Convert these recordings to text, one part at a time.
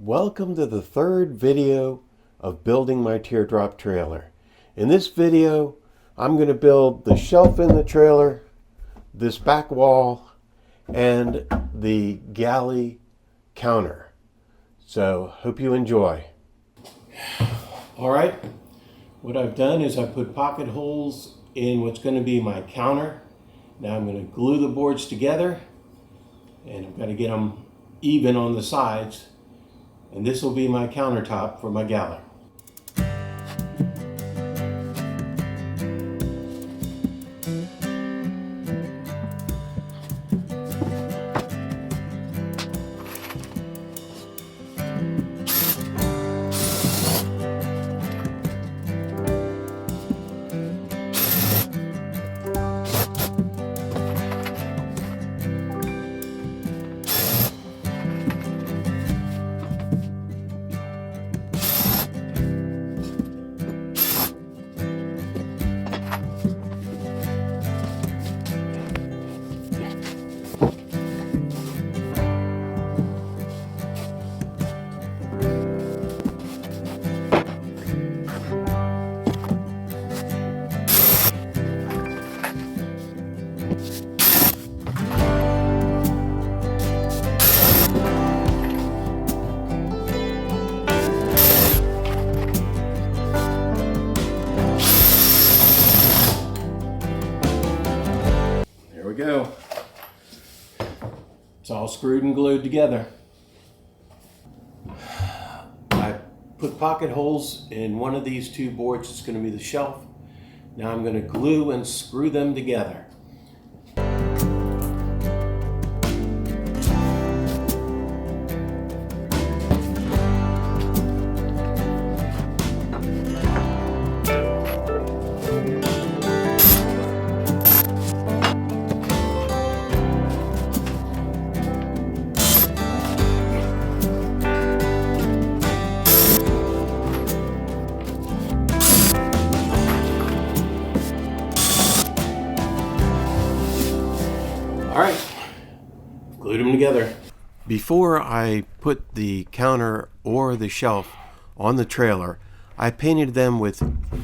Welcome to the third video of building my teardrop trailer. In this video, I'm going to build the shelf in the trailer, this back wall, and the galley counter. So, hope you enjoy. Alright, what I've done is I put pocket holes in what's going to be my counter. Now I'm going to glue the boards together, and I've got to get them even on the sides. And this will be my countertop for my galley. Go. It's all screwed and glued together. I put pocket holes in one of these two boards. It's going to be the shelf. Now I'm going to glue and screw them together. All right, glued them together. Before I put the counter or the shelf on the trailer, I painted them with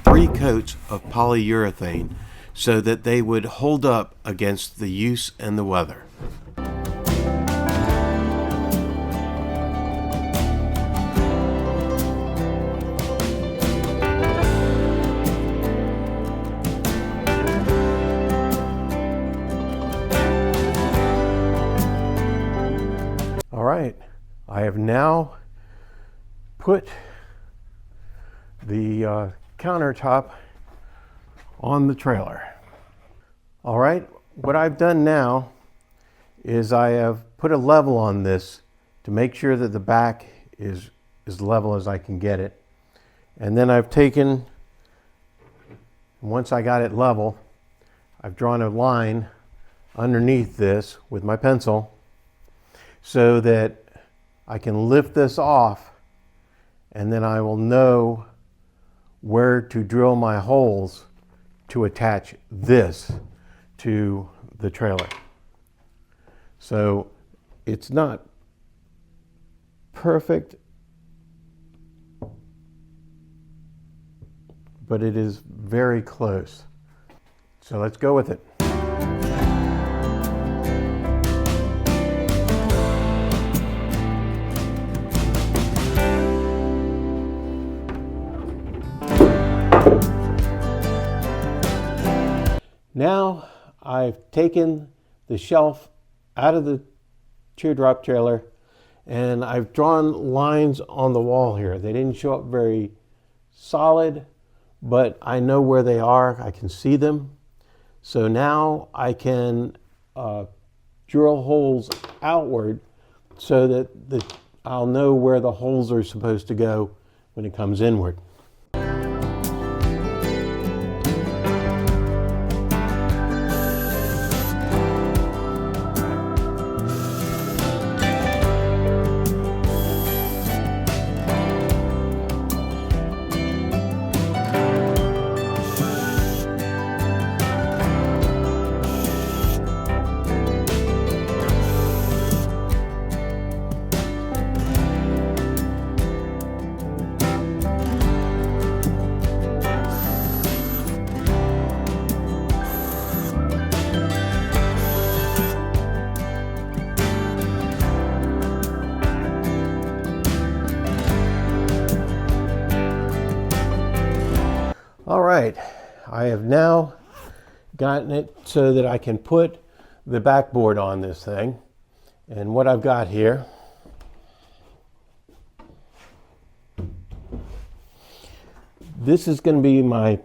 3 coats of polyurethane so that they would hold up against the use and the weather. Alright, I have now put the countertop on the trailer. Alright, what I've done now is I have put a level on this to make sure that the back is as level as I can get it. And then I've taken, once I got it level, I've drawn a line underneath this with my pencil, so that I can lift this off, and then I will know where to drill my holes to attach this to the trailer. So it's not perfect, but it is very close. So let's go with it. Now I've taken the shelf out of the teardrop trailer, and I've drawn lines on the wall here. They didn't show up very solid, but I know where they are. I can see them. So now I can drill holes outward so that I'll know where the holes are supposed to go when it comes inward. All right, I have now gotten it so that I can put the backboard on this thing. And what I've got here, this is going to be my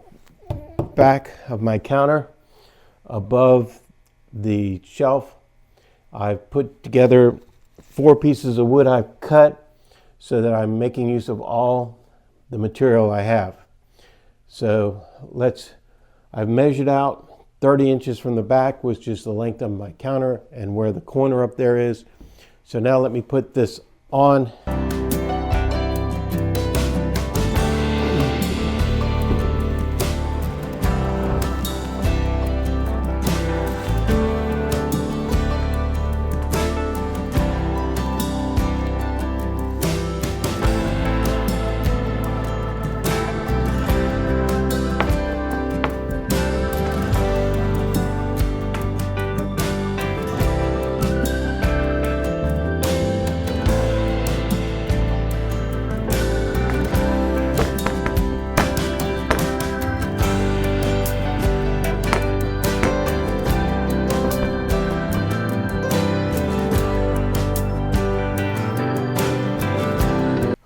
back of my counter above the shelf. I've put together 4 pieces of wood I've cut so that I'm making use of all the material I have. So I've measured out 30 inches from the back, which is the length of my counter and where the corner up there is. So now let me put this on.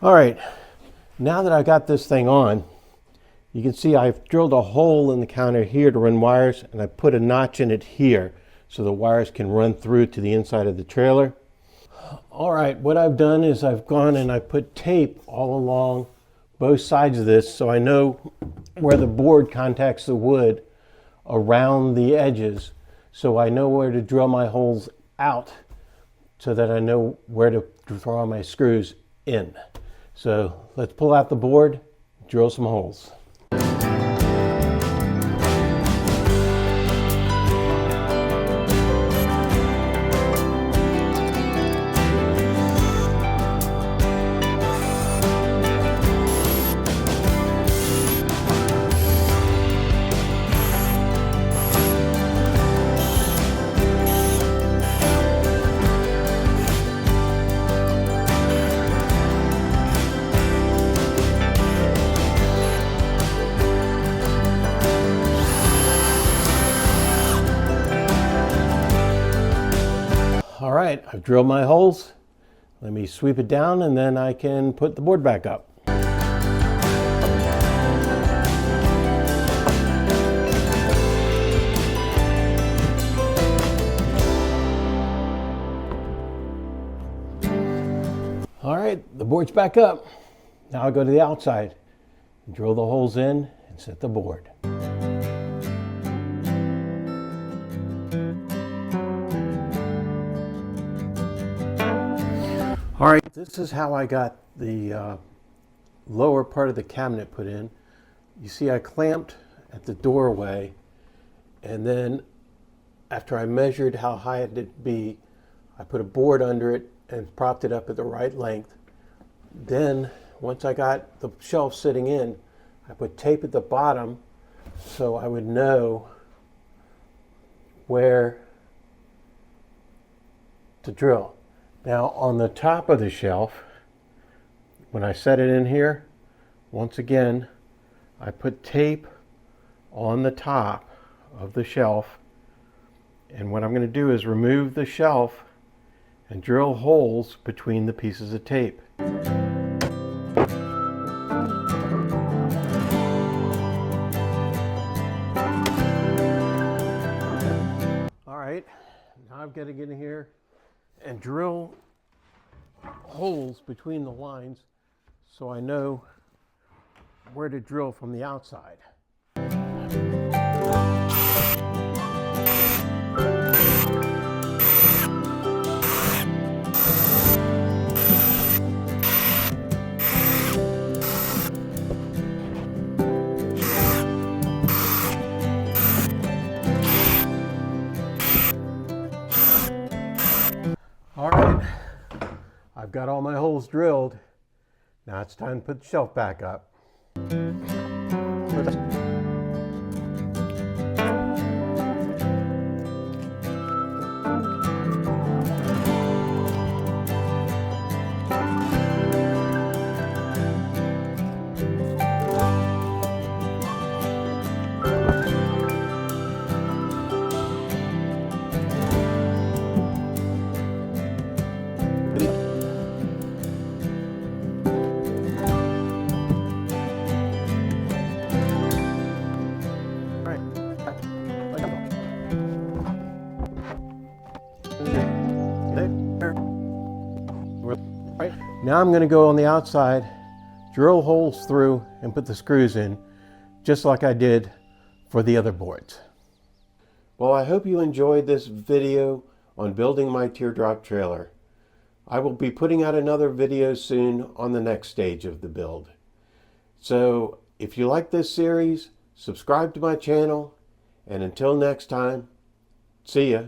All right, now that I got this thing on, you can see I've drilled a hole in the counter here to run wires, and I put a notch in it here so the wires can run through to the inside of the trailer. All right, what I've done is I've gone and I put tape all along both sides of this so I know where the board contacts the wood around the edges, so I know where to drill my holes out so that I know where to draw my screws in. So let's pull out the board, drill some holes. All right, I've drilled my holes. Let me sweep it down and then I can put the board back up. All right, the board's back up. Now I'll go to the outside, drill the holes in and set the board. All right, this is how I got the lower part of the cabinet put in. You see I clamped at the doorway, and then after I measured how high it would be, I put a board under it and propped it up at the right length. Then once I got the shelf sitting in, I put tape at the bottom so I would know where to drill. Now on the top of the shelf, when I set it in here, once again, I put tape on the top of the shelf, and what I'm going to do is remove the shelf and drill holes between the pieces of tape. All right, now I've got to get in here and drill holes between the lines so I know where to drill from the outside. All right, I've got all my holes drilled. Now it's time to put the shelf back up. Now I'm going to go on the outside, drill holes through and put the screws in, just like I did for the other boards. Well, I hope you enjoyed this video on building my teardrop trailer. I will be putting out another video soon on the next stage of the build. So if you like this series, subscribe to my channel, and until next time, see ya.